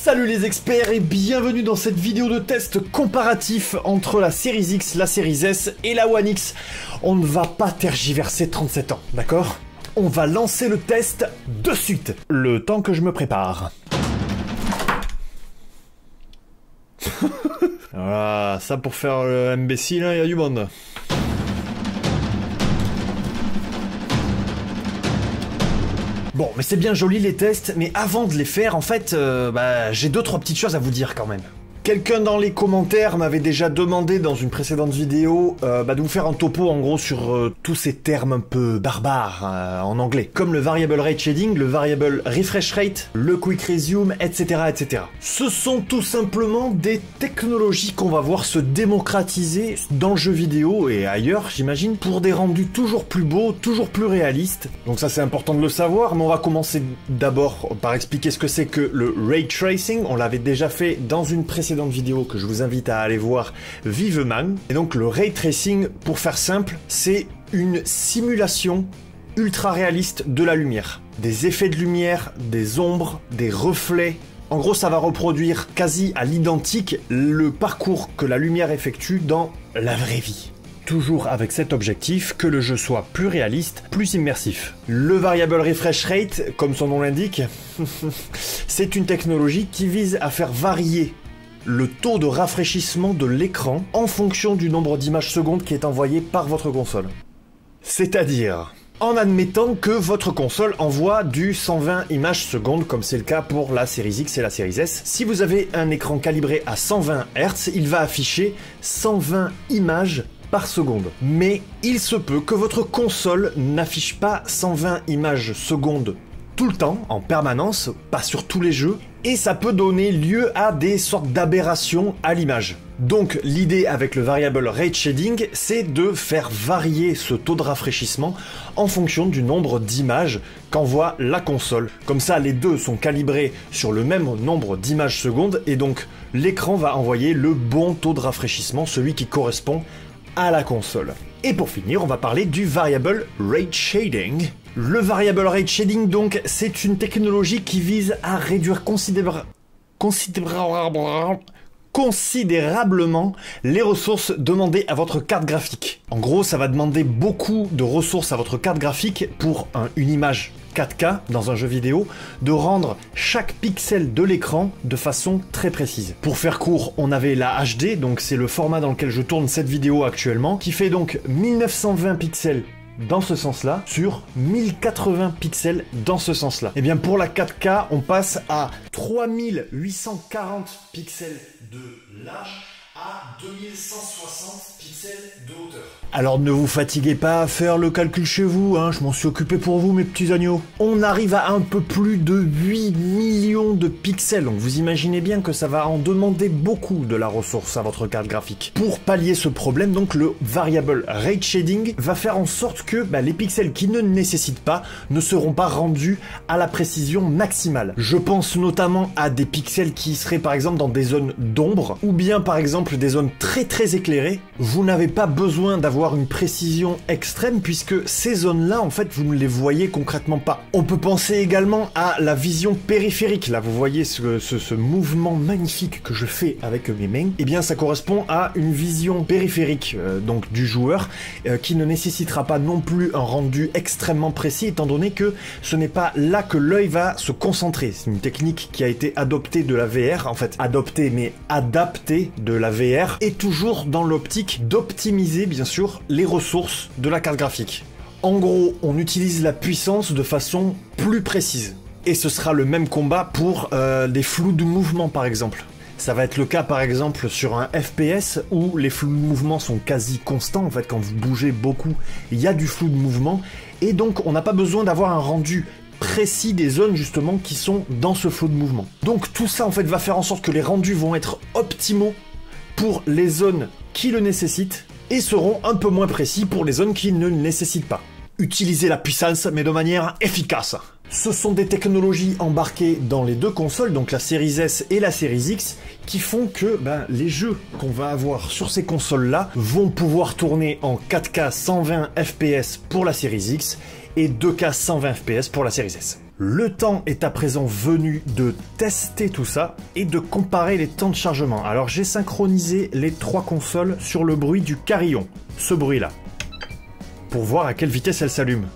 Salut les experts et bienvenue dans cette vidéo de test comparatif entre la Series X, la Series S et la One X. On ne va pas tergiverser 37 ans, d'accord? On va lancer le test de suite, le temps que je me prépare. Voilà, ça pour faire le imbécile, il y a du monde. Bon, mais c'est bien joli les tests, mais avant de les faire, en fait, j'ai 2-3 petites choses à vous dire quand même. Quelqu'un dans les commentaires m'avait déjà demandé dans une précédente vidéo de vous faire un topo en gros sur tous ces termes un peu barbares en anglais, comme le variable rate shading, le variable refresh rate, le quick resume, etc., etc. Ce sont tout simplement des technologies qu'on va voir se démocratiser dans le jeu vidéo et ailleurs, j'imagine, pour des rendus toujours plus beaux, toujours plus réalistes. Donc ça c'est important de le savoir, mais on va commencer d'abord par expliquer ce que c'est que le ray tracing. On l'avait déjà fait dans une précédente vidéo que je vous invite à aller voir vivement. Et donc le ray tracing, pour faire simple, c'est une simulation ultra réaliste de la lumière. Des effets de lumière, des ombres, des reflets. En gros, ça va reproduire quasi à l'identique le parcours que la lumière effectue dans la vraie vie. Toujours avec cet objectif que le jeu soit plus réaliste, plus immersif. Le variable refresh rate, comme son nom l'indique, c'est une technologie qui vise à faire varier le taux de rafraîchissement de l'écran en fonction du nombre d'images secondes qui est envoyé par votre console. C'est-à-dire en admettant que votre console envoie du 120 images secondes, comme c'est le cas pour la Series X et la Series S. Si vous avez un écran calibré à 120 Hz, il va afficher 120 images par seconde. Mais il se peut que votre console n'affiche pas 120 images secondes tout le temps, en permanence, pas sur tous les jeux, et ça peut donner lieu à des sortes d'aberrations à l'image. Donc l'idée avec le variable rate shading, c'est de faire varier ce taux de rafraîchissement en fonction du nombre d'images qu'envoie la console. Comme ça, les deux sont calibrés sur le même nombre d'images secondes, et donc l'écran va envoyer le bon taux de rafraîchissement, celui qui correspond à la console. Et pour finir, on va parler du variable rate shading. Le variable rate shading, donc, c'est une technologie qui vise à réduire considérablement les ressources demandées à votre carte graphique. En gros, ça va demander beaucoup de ressources à votre carte graphique pour une image 4K dans un jeu vidéo, de rendre chaque pixel de l'écran de façon très précise. Pour faire court, on avait la HD, donc c'est le format dans lequel je tourne cette vidéo actuellement, qui fait donc 1920 pixels dans ce sens-là, sur 1080 pixels dans ce sens-là. Et bien pour la 4K, on passe à 3840 pixels de large à 2160 pixels de hauteur. Alors ne vous fatiguez pas à faire le calcul chez vous, hein, je m'en suis occupé pour vous mes petits agneaux. On arrive à un peu plus de 8 millions de pixels, donc vous imaginez bien que ça va en demander beaucoup de la ressource à votre carte graphique. Pour pallier ce problème, donc le variable rate shading va faire en sorte que les pixels qui ne nécessitent pas ne seront pas rendus à la précision maximale. Je pense notamment à des pixels qui seraient par exemple dans des zones d'ombre, ou bien par exemple des zones très éclairées. Vous n'avez pas besoin d'avoir une précision extrême puisque ces zones-là, en fait, vous ne les voyez concrètement pas. On peut penser également à la vision périphérique. Là, vous voyez ce mouvement magnifique que je fais avec mes mains. Eh bien, ça correspond à une vision périphérique donc du joueur qui ne nécessitera pas non plus un rendu extrêmement précis étant donné que ce n'est pas là que l'œil va se concentrer. C'est une technique qui a été adoptée de la VR, en fait, adoptée mais adaptée de la VR et toujours dans l'optique d'optimiser, bien sûr, les ressources de la carte graphique. En gros, on utilise la puissance de façon plus précise. Et ce sera le même combat pour des flous de mouvement par exemple. Ça va être le cas par exemple sur un FPS où les flous de mouvement sont quasi constants. En fait, quand vous bougez beaucoup, il y a du flou de mouvement. Et donc, on n'a pas besoin d'avoir un rendu précis des zones justement qui sont dans ce flot de mouvement. Donc tout ça en fait va faire en sorte que les rendus vont être optimaux pour les zones qui le nécessitent et seront un peu moins précis pour les zones qui ne le nécessitent pas. Utilisez la puissance, mais de manière efficace. Ce sont des technologies embarquées dans les deux consoles, donc la Series S et la Series X, qui font que les jeux qu'on va avoir sur ces consoles-là vont pouvoir tourner en 4K 120 FPS pour la Series X et 2K 120 FPS pour la Series S. Le temps est à présent venu de tester tout ça et de comparer les temps de chargement. Alors j'ai synchronisé les 3 consoles sur le bruit du carillon, ce bruit là, pour voir à quelle vitesse elles s'allument.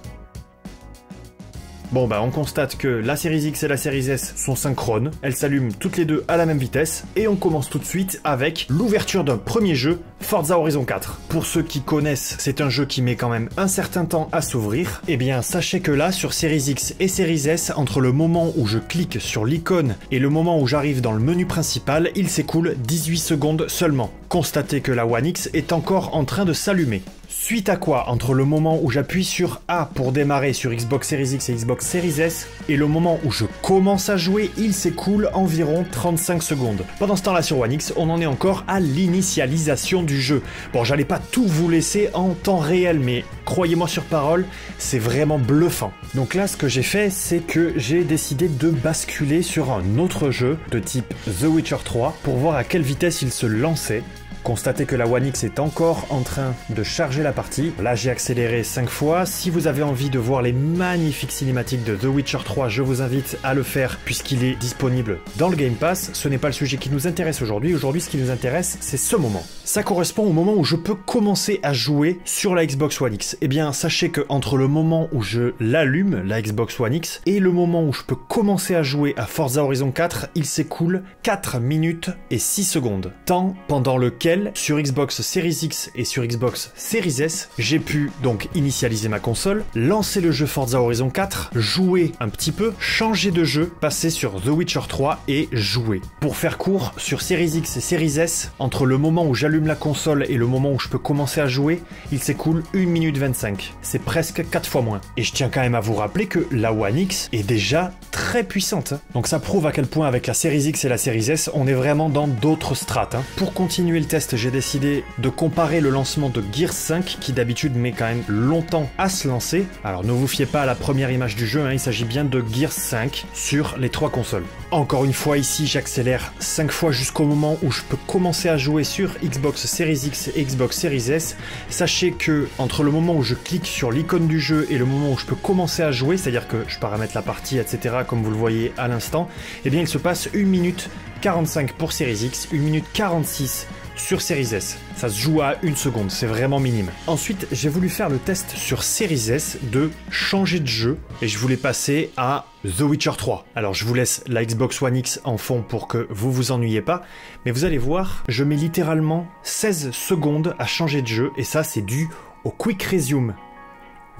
Bon bah on constate que la série X et la série S sont synchrones, elles s'allument toutes les deux à la même vitesse, et on commence tout de suite avec l'ouverture d'un premier jeu, Forza Horizon 4. Pour ceux qui connaissent, c'est un jeu qui met quand même un certain temps à s'ouvrir, et bien sachez que là, sur série X et série S, entre le moment où je clique sur l'icône et le moment où j'arrive dans le menu principal, il s'écoule 18 secondes seulement. Constatez que la One X est encore en train de s'allumer. Suite à quoi, entre le moment où j'appuie sur A pour démarrer sur Xbox Series X et Xbox Series S, et le moment où je commence à jouer, il s'écoule environ 35 secondes. Pendant ce temps-là sur One X, on en est encore à l'initialisation du jeu. Bon, j'allais pas tout vous laisser en temps réel, mais croyez-moi sur parole, c'est vraiment bluffant. Donc là, ce que j'ai fait, c'est que j'ai décidé de basculer sur un autre jeu de type The Witcher 3 pour voir à quelle vitesse il se lançait. Constatez que la One X est encore en train de charger la partie. Là, j'ai accéléré 5 fois. Si vous avez envie de voir les magnifiques cinématiques de The Witcher 3, je vous invite à le faire puisqu'il est disponible dans le Game Pass. Ce n'est pas le sujet qui nous intéresse aujourd'hui. Aujourd'hui, ce qui nous intéresse, c'est ce moment. Ça correspond au moment où je peux commencer à jouer sur la Xbox One X. Eh bien, sachez que entre le moment où je l'allume, la Xbox One X, et le moment où je peux commencer à jouer à Forza Horizon 4, il s'écoule 4 minutes et 6 secondes. Temps pendant lequel sur Xbox Series X et sur Xbox Series S, j'ai pu donc initialiser ma console, lancer le jeu Forza Horizon 4, jouer un petit peu, changer de jeu, passer sur The Witcher 3 et jouer. Pour faire court, sur Series X et Series S, entre le moment où j'allume la console et le moment où je peux commencer à jouer, il s'écoule 1 minute 25. C'est presque 4 fois moins. Et je tiens quand même à vous rappeler que la One X est déjà très puissante. Donc ça prouve à quel point avec la Series X et la Series S, on est vraiment dans d'autres strates. Pour continuer le test, j'ai décidé de comparer le lancement de Gears 5 qui d'habitude met quand même longtemps à se lancer. Alors ne vous fiez pas à la première image du jeu, il s'agit bien de Gears 5 sur les 3 consoles. Encore une fois ici j'accélère 5 fois jusqu'au moment où je peux commencer à jouer sur Xbox Series X et Xbox Series S. Sachez que entre le moment où je clique sur l'icône du jeu et le moment où je peux commencer à jouer, c'est-à-dire que je paramètre la partie etc comme vous le voyez à l'instant, eh bien il se passe 1 minute 45 pour Series X, 1 minute 46 sur Series S. Ça se joue à 1 seconde, c'est vraiment minime. Ensuite, j'ai voulu faire le test sur Series S de changer de jeu et je voulais passer à The Witcher 3. Alors je vous laisse la Xbox One X en fond pour que vous vous ennuyez pas, mais vous allez voir, je mets littéralement 16 secondes à changer de jeu et ça c'est dû au Quick Resume.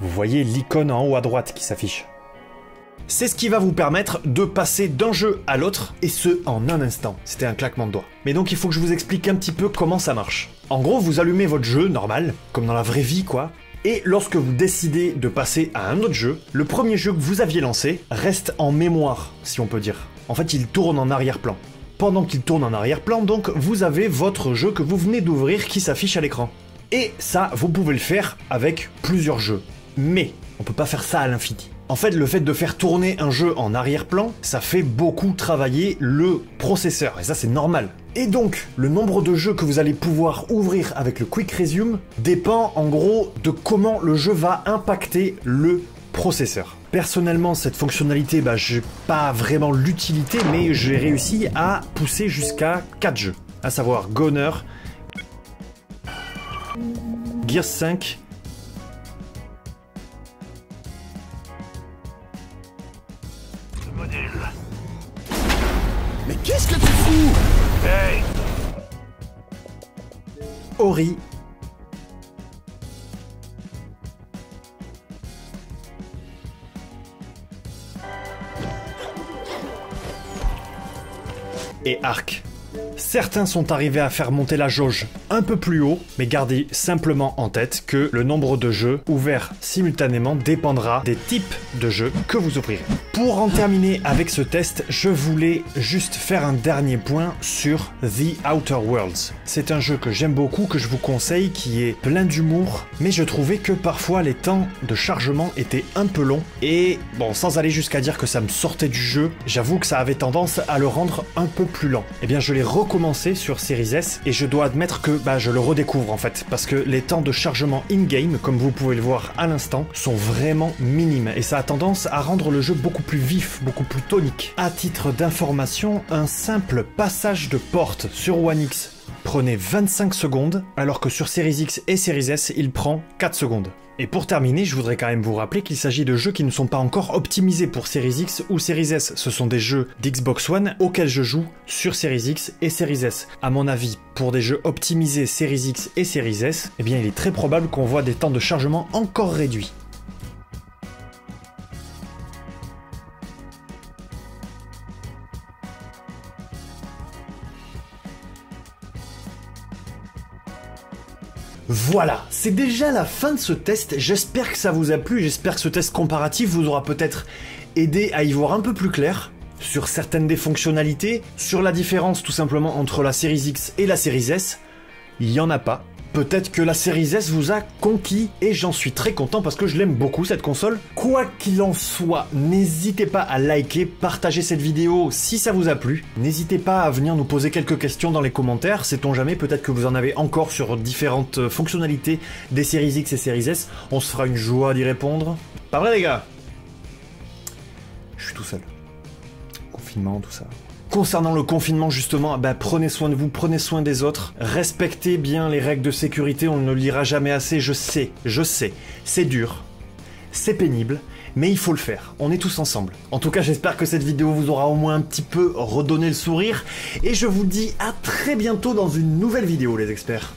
Vous voyez l'icône en haut à droite qui s'affiche. C'est ce qui va vous permettre de passer d'un jeu à l'autre, et ce en un instant. C'était un claquement de doigts. Mais donc il faut que je vous explique un petit peu comment ça marche. En gros, vous allumez votre jeu normal, comme dans la vraie vie quoi, et lorsque vous décidez de passer à un autre jeu, le premier jeu que vous aviez lancé reste en mémoire, si on peut dire. En fait, il tourne en arrière-plan. Pendant qu'il tourne en arrière-plan, donc, vous avez votre jeu que vous venez d'ouvrir qui s'affiche à l'écran. Et ça, vous pouvez le faire avec plusieurs jeux. Mais on peut pas faire ça à l'infini. En fait, le fait de faire tourner un jeu en arrière-plan, ça fait beaucoup travailler le processeur, et ça c'est normal. Et donc, le nombre de jeux que vous allez pouvoir ouvrir avec le Quick Resume dépend en gros de comment le jeu va impacter le processeur. Personnellement, cette fonctionnalité, j'ai pas vraiment l'utilité, mais j'ai réussi à pousser jusqu'à 4 jeux, à savoir Goner, Gears 5, Mais qu'est-ce que tu fous? Hey! Ori, et Ark. Certains sont arrivés à faire monter la jauge un peu plus haut, mais gardez simplement en tête que le nombre de jeux ouverts simultanément dépendra des types de jeux que vous ouvrirez. Pour en terminer avec ce test, je voulais juste faire un dernier point sur The Outer Worlds. C'est un jeu que j'aime beaucoup, que je vous conseille, qui est plein d'humour, mais je trouvais que parfois les temps de chargement étaient un peu longs, et bon, sans aller jusqu'à dire que ça me sortait du jeu, j'avoue que ça avait tendance à le rendre un peu plus lent. Eh bien, je l'ai recommencé sur Series S et je dois admettre que je le redécouvre en fait, parce que les temps de chargement in-game, comme vous pouvez le voir à l'instant, sont vraiment minimes et ça a tendance à rendre le jeu beaucoup plus vif, beaucoup plus tonique. À titre d'information, un simple passage de porte sur One X prenait 25 secondes, alors que sur Series X et Series S, il prend 4 secondes. Et pour terminer, je voudrais quand même vous rappeler qu'il s'agit de jeux qui ne sont pas encore optimisés pour Series X ou Series S. Ce sont des jeux d'Xbox One auxquels je joue sur Series X et Series S. À mon avis, pour des jeux optimisés Series X et Series S, eh bien il est très probable qu'on voit des temps de chargement encore réduits. Voilà, c'est déjà la fin de ce test, j'espère que ça vous a plu, j'espère que ce test comparatif vous aura peut-être aidé à y voir un peu plus clair sur certaines des fonctionnalités, sur la différence tout simplement entre la Series X et la Series S. Il n'y en a pas. Peut-être que la Series S vous a conquis et j'en suis très content parce que je l'aime beaucoup cette console. Quoi qu'il en soit, n'hésitez pas à liker, partager cette vidéo si ça vous a plu. N'hésitez pas à venir nous poser quelques questions dans les commentaires, sait-on jamais, peut-être que vous en avez encore sur différentes fonctionnalités des Series X et Series S. On se fera une joie d'y répondre. Pas vrai les gars? Je suis tout seul. Confinement, tout ça. Concernant le confinement justement, prenez soin de vous, prenez soin des autres, respectez bien les règles de sécurité, on ne le dira jamais assez, je sais, c'est dur, c'est pénible, mais il faut le faire, on est tous ensemble. En tout cas, j'espère que cette vidéo vous aura au moins un petit peu redonné le sourire, et je vous dis à très bientôt dans une nouvelle vidéo les experts.